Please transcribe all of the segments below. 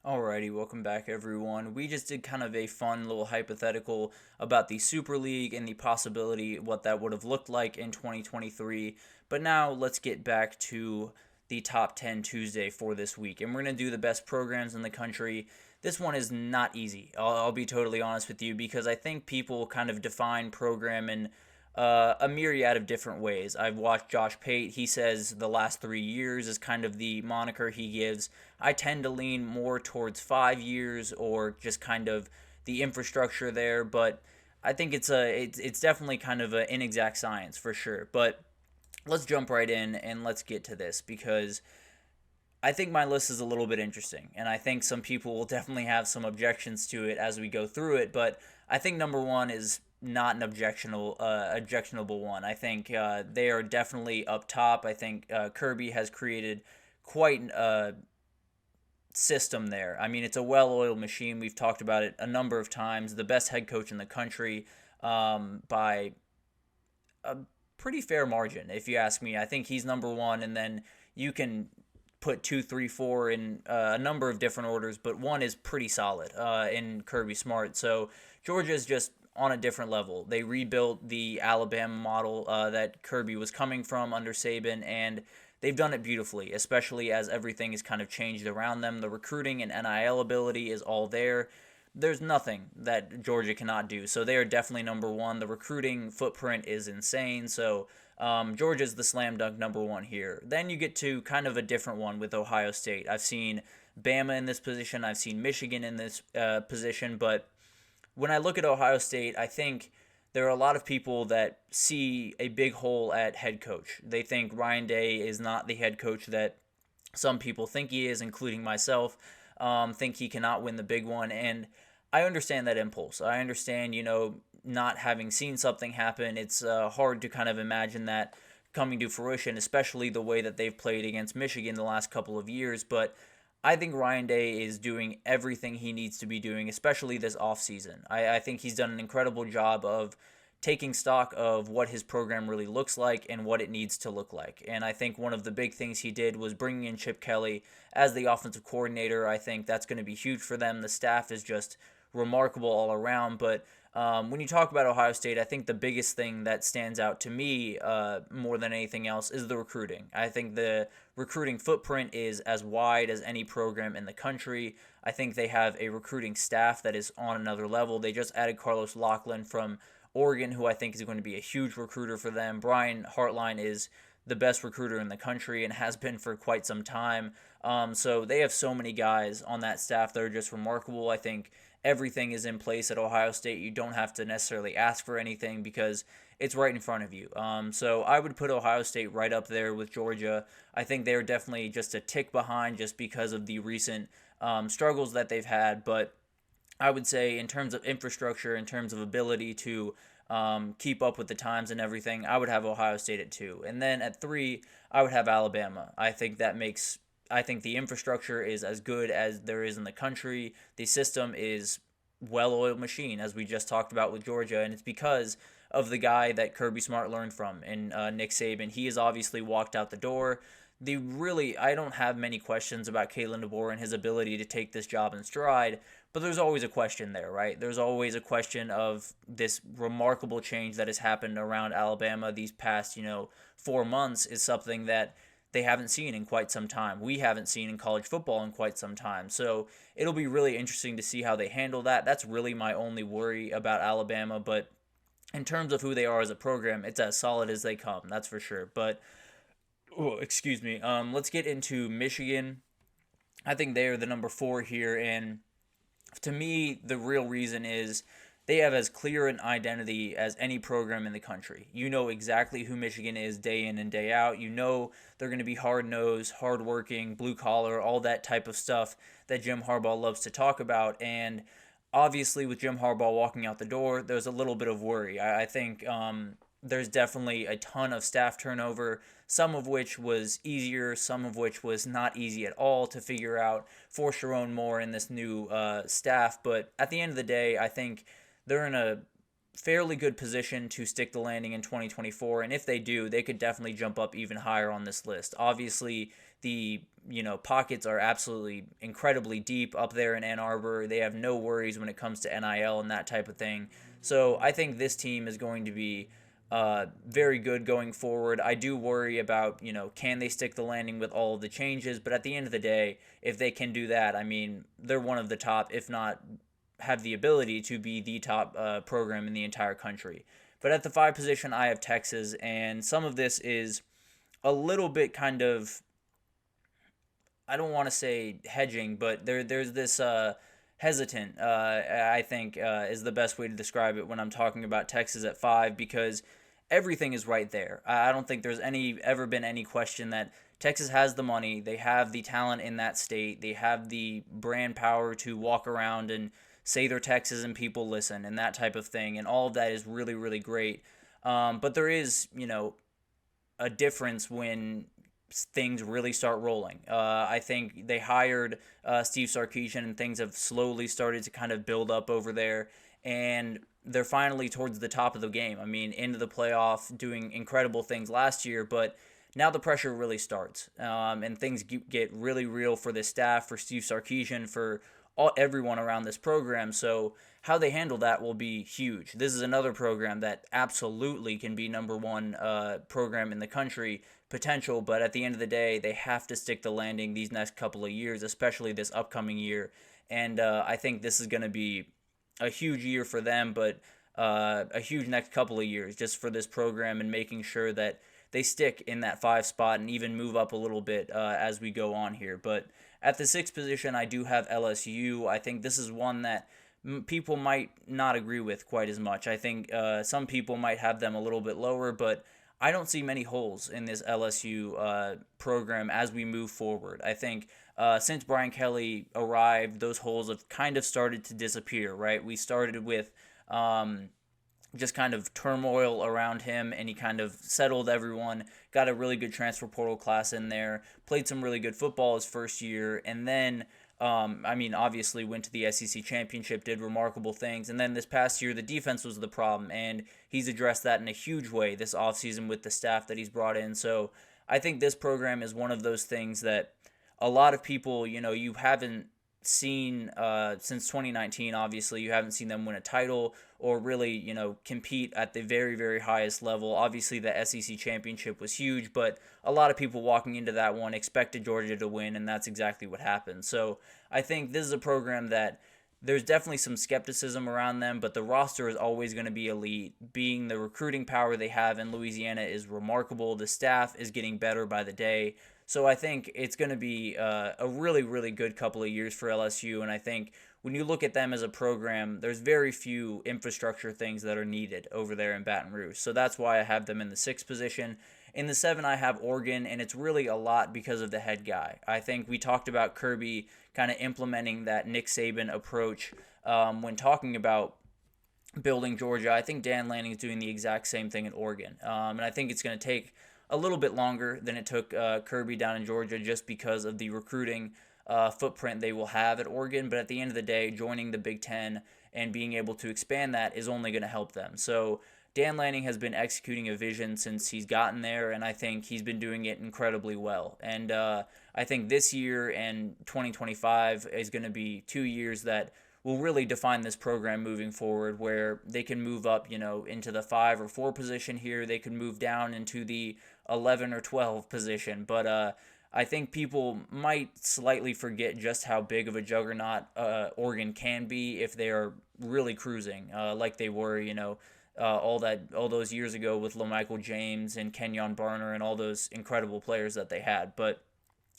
Alrighty, welcome back everyone. We just did kind of a fun little hypothetical about the Super League and the possibility what that would have looked like in 2023. But now let's get back to the top 10 Tuesday for this week. And we're going to do the best programs in the country. This one is not easy. I'll be totally honest with you because I think people kind of define program in a myriad of different ways. I've watched Josh Pate. He says the last 3 years is kind of the moniker he gives. I tend to lean more towards 5 years or just kind of the infrastructure there, but I think it's definitely kind of an inexact science for sure. But let's jump right in and let's get to this because I think my list is a little bit interesting, and I think some people will definitely have some objections to it as we go through it. But I think number one is not an objectionable one. I think they are definitely up top. I think Kirby has created quite a system there. I mean, it's a well-oiled machine. We've talked about it a number of times. The best head coach in the country by a pretty fair margin, if you ask me. I think he's number one, and then you can put two, three, four in a number of different orders, but one is pretty solid in Kirby Smart. So Georgia is just on a different level. They rebuilt the Alabama model that Kirby was coming from under Saban, and they've done it beautifully, especially as everything is kind of changed around them. The recruiting and NIL ability is all there. There's nothing that Georgia cannot do. So they are definitely number one. The recruiting footprint is insane. So Georgia's the slam dunk number one here. Then you get to kind of a different one with Ohio State. I've seen Bama in this position. I've seen Michigan in this position. But when I look at Ohio State, I think there are a lot of people that see a big hole at head coach. They think Ryan Day is not the head coach that some people think he is, including myself. Think he cannot win the big one. And I understand that impulse. I understand, not having seen something happen. It's hard to kind of imagine that coming to fruition, especially the way that they've played against Michigan the last couple of years. But I think Ryan Day is doing everything he needs to be doing, especially this offseason. I think he's done an incredible job of taking stock of what his program really looks like and what it needs to look like. And I think one of the big things he did was bringing in Chip Kelly as the offensive coordinator. I think that's going to be huge for them. The staff is just remarkable all around. But when you talk about Ohio State, I think the biggest thing that stands out to me more than anything else is the recruiting. I think the recruiting footprint is as wide as any program in the country. I think they have a recruiting staff that is on another level. They just added Carlos Loughlin from Oregon, who I think is going to be a huge recruiter for them. Brian Hartline is the best recruiter in the country and has been for quite some time. So they have so many guys on that staff that are just remarkable. I think everything is in place at Ohio State. You don't have to necessarily ask for anything because it's right in front of you. So I would put Ohio State right up there with Georgia. I think they're definitely just a tick behind just because of the recent struggles that they've had. But I would say in terms of infrastructure, in terms of ability to keep up with the times and everything, I would have Ohio State at 2. And then at 3, I would have Alabama. I think the infrastructure is as good as there is in the country. The system is well-oiled machine, as we just talked about with Georgia, and it's because of the guy that Kirby Smart learned from in Nick Saban. He has obviously walked out the door. I don't have many questions about Kalen DeBoer and his ability to take this job in stride, but there's always a question there, right? There's always a question of this remarkable change that has happened around Alabama these past, 4 months is something that they haven't seen in quite some time. We haven't seen in college football in quite some time. So it'll be really interesting to see how they handle that. That's really my only worry about Alabama, but in terms of who they are as a program, it's as solid as they come, that's for sure. But oh, excuse me. Let's get into Michigan. I think they are the number 4 here, and to me, the real reason is they have as clear an identity as any program in the country. You know exactly who Michigan is day in and day out. You know they're going to be hard-nosed, hard-working, blue-collar, all that type of stuff that Jim Harbaugh loves to talk about. And obviously, with Jim Harbaugh walking out the door, there's a little bit of worry. I think there's definitely a ton of staff turnover, some of which was easier, some of which was not easy at all to figure out for Sharon Moore and this new staff. But at the end of the day, I think they're in a fairly good position to stick the landing in 2024, and if they do, they could definitely jump up even higher on this list. Obviously, the pockets are absolutely incredibly deep up there in Ann Arbor. They have no worries when it comes to NIL and that type of thing. So I think this team is going to be very good going forward. I do worry about, can they stick the landing with all of the changes? But at the end of the day, if they can do that, I mean, they're one of the top, if not have the ability to be the top program in the entire country. But at the 5 position, I have Texas, and some of this is a little bit kind of, I don't want to say hedging, but there's this hesitant, I think, is the best way to describe it when I'm talking about Texas at 5, because everything is right there. I don't think there's ever been any question that Texas has the money, they have the talent in that state, they have the brand power to walk around and say they're Texas and people listen and that type of thing, and all of that is really, really great. But there is, a difference when things really start rolling. I think they hired Steve Sarkisian, and things have slowly started to kind of build up over there, and they're finally towards the top of the game. I mean, into the playoff, doing incredible things last year, but now the pressure really starts, and things get really real for the staff, for Steve Sarkisian, for everyone around this program. So how they handle that will be huge. This is another program that absolutely can be number one program in the country potential, but at the end of the day, they have to stick the landing these next couple of years, especially this upcoming year. And I think this is going to be a huge year for them, but a huge next couple of years just for this program, and making sure that they stick in that 5 spot and even move up a little bit as we go on here. But at the 6th position, I do have LSU. I think this is one that people might not agree with quite as much. I think some people might have them a little bit lower, but I don't see many holes in this LSU program as we move forward. I think since Brian Kelly arrived, those holes have kind of started to disappear, right? We started with just kind of turmoil around him, and he kind of settled everyone, got a really good transfer portal class in there, played some really good football his first year, and then, obviously went to the SEC championship, did remarkable things, and then this past year, the defense was the problem, and he's addressed that in a huge way this offseason with the staff that he's brought in. So I think this program is one of those things that a lot of people, you haven't seen since 2019. Obviously, you haven't seen them win a title or really, compete at the very, very highest level. Obviously, the SEC championship was huge, but a lot of people walking into that one expected Georgia to win, and that's exactly what happened. So I think this is a program that there's definitely some skepticism around them, but the roster is always going to be elite. Being the recruiting power they have in Louisiana is remarkable. The staff is getting better by the day. So I think it's going to be a really, really good couple of years for LSU, and I think when you look at them as a program, there's very few infrastructure things that are needed over there in Baton Rouge. So that's why I have them in the 6th position. In the 7, I have Oregon, and it's really a lot because of the head guy. I think we talked about Kirby kind of implementing that Nick Saban approach when talking about building Georgia. I think Dan Lanning is doing the exact same thing in Oregon, and I think it's going to take a little bit longer than it took Kirby down in Georgia, just because of the recruiting footprint they will have at Oregon. But at the end of the day, joining the Big Ten and being able to expand that is only going to help them. So Dan Lanning has been executing a vision since he's gotten there, and I think he's been doing it incredibly well. And I think this year and 2025 is going to be 2 years that will really define this program moving forward, where they can move up, into the 5 or 4 position here. They can move down into the 11 or 12 position. But I think people might slightly forget just how big of a juggernaut Oregon can be if they are really cruising like they were, all those years ago with LaMichael James and Kenyon Barner and all those incredible players that they had. But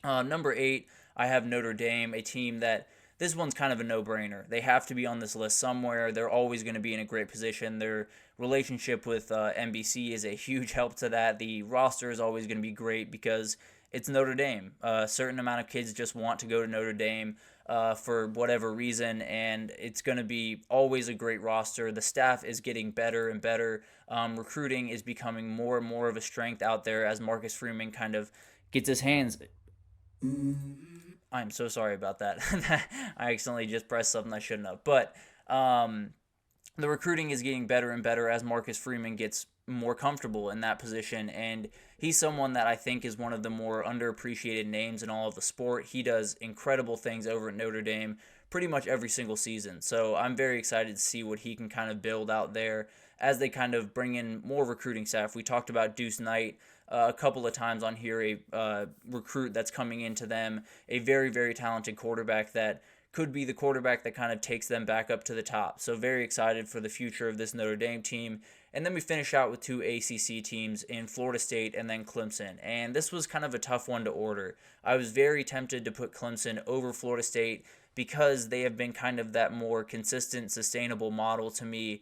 number 8, I have Notre Dame, a team that this one's kind of a no-brainer. They have to be on this list somewhere. They're always going to be in a great position. Their relationship with NBC is a huge help to that. The roster is always going to be great because it's Notre Dame. A certain amount of kids just want to go to Notre Dame for whatever reason, and it's going to be always a great roster. The staff is getting better and better. Recruiting is becoming more and more of a strength out there as Marcus Freeman kind of gets his hands... I'm so sorry about that. I accidentally just pressed something I shouldn't have. But the recruiting is getting better and better as Marcus Freeman gets more comfortable in that position, and he's someone that I think is one of the more underappreciated names in all of the sport. He does incredible things over at Notre Dame pretty much every single season, so I'm very excited to see what he can kind of build out there as they kind of bring in more recruiting staff. We talked about Deuce Knight a couple of times on here, a recruit that's coming into them, a very, very talented quarterback that could be the quarterback that kind of takes them back up to the top. So very excited for the future of this Notre Dame team. And then we finish out with two ACC teams in Florida State and then Clemson. And this was kind of a tough one to order. I was very tempted to put Clemson over Florida State because they have been kind of that more consistent, sustainable model to me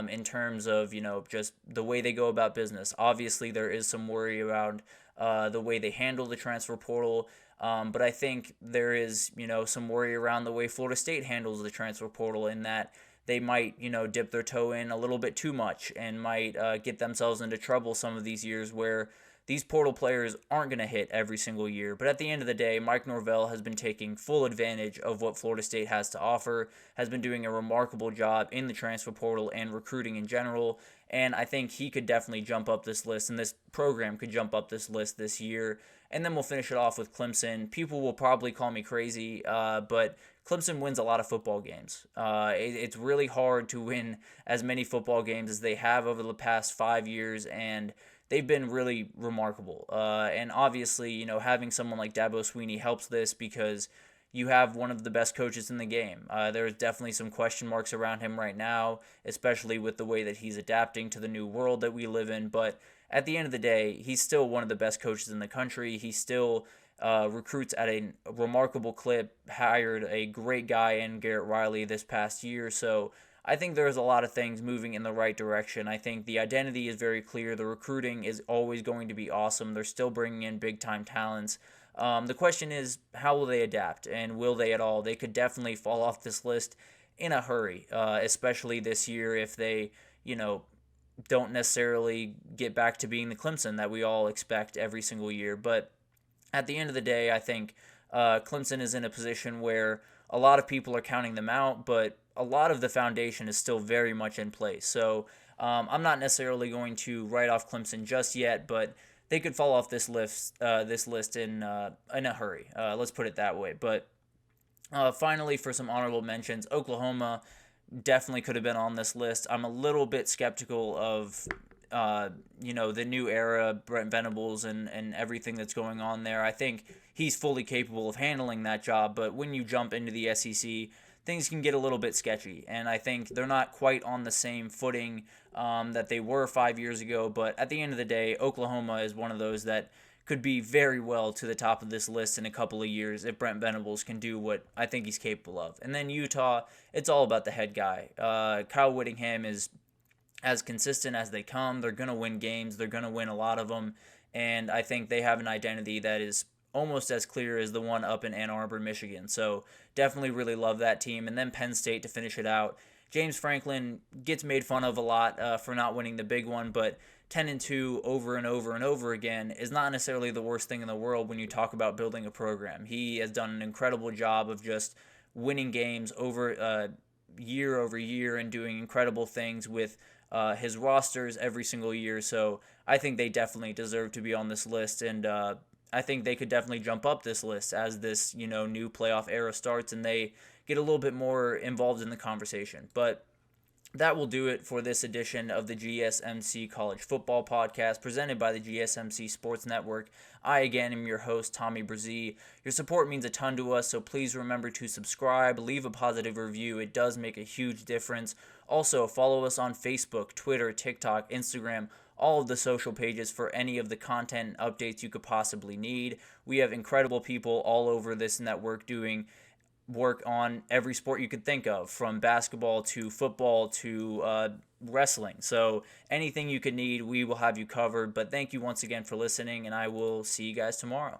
in terms of, just the way they go about business. Obviously, there is some worry around the way they handle the transfer portal. But I think there is, some worry around the way Florida State handles the transfer portal in that they might, dip their toe in a little bit too much and might get themselves into trouble some of these years where these portal players aren't going to hit every single year. But at the end of the day, Mike Norvell has been taking full advantage of what Florida State has to offer, has been doing a remarkable job in the transfer portal and recruiting in general. And I think he could definitely jump up this list, and this program could jump up this list this year. And then we'll finish it off with Clemson. People will probably call me crazy, but Clemson wins a lot of football games. It's really hard to win as many football games as they have over the past 5 years, and they've been really remarkable. And obviously, having someone like Dabo Swinney helps this because you have one of the best coaches in the game. There's definitely some question marks around him right now, especially with the way that he's adapting to the new world that we live in. But at the end of the day, he's still one of the best coaches in the country. He still recruits at a remarkable clip, hired a great guy in Garrett Riley this past year. So I think there's a lot of things moving in the right direction. I think the identity is very clear. The recruiting is always going to be awesome. They're still bringing in big-time talents. The question is, how will they adapt, and will they at all? They could definitely fall off this list in a hurry, especially this year if they, don't necessarily get back to being the Clemson that we all expect every single year. But at the end of the day, I think Clemson is in a position where a lot of people are counting them out, but a lot of the foundation is still very much in place. So I'm not necessarily going to write off Clemson just yet, but they could fall off this list in a hurry. Let's put it that way. But finally, for some honorable mentions, Oklahoma definitely could have been on this list. I'm a little bit skeptical of the new era, Brent Venables, and everything that's going on there. I think he's fully capable of handling that job, but when you jump into the SEC, things can get a little bit sketchy, and I think they're not quite on the same footing that they were 5 years ago, but at the end of the day, Oklahoma is one of those that could be very well to the top of this list in a couple of years if Brent Venables can do what I think he's capable of. And then Utah, it's all about the head guy. Kyle Whittingham is as consistent as they come. They're going to win games. They're going to win a lot of them. And I think they have an identity that is almost as clear as the one up in Ann Arbor, Michigan. So definitely really love that team. And then Penn State to finish it out. James Franklin gets made fun of a lot for not winning the big one, but 10-2 over and over and over again is not necessarily the worst thing in the world when you talk about building a program. He has done an incredible job of just winning games over year over year and doing incredible things with his rosters every single year. So I think they definitely deserve to be on this list, and I think they could definitely jump up this list as this new playoff era starts and they get a little bit more involved in the conversation. But that will do it for this edition of the GSMC College Football Podcast presented by the GSMC Sports Network. I, again, am your host, Tommy Brzee. Your support means a ton to us, so please remember to subscribe, leave a positive review. It does make a huge difference. Also, follow us on Facebook, Twitter, TikTok, Instagram, all of the social pages for any of the content and updates you could possibly need. We have incredible people all over this network doing work on every sport you could think of, from basketball to football to wrestling. So anything you could need, we will have you covered. But thank you once again for listening, and I will see you guys tomorrow.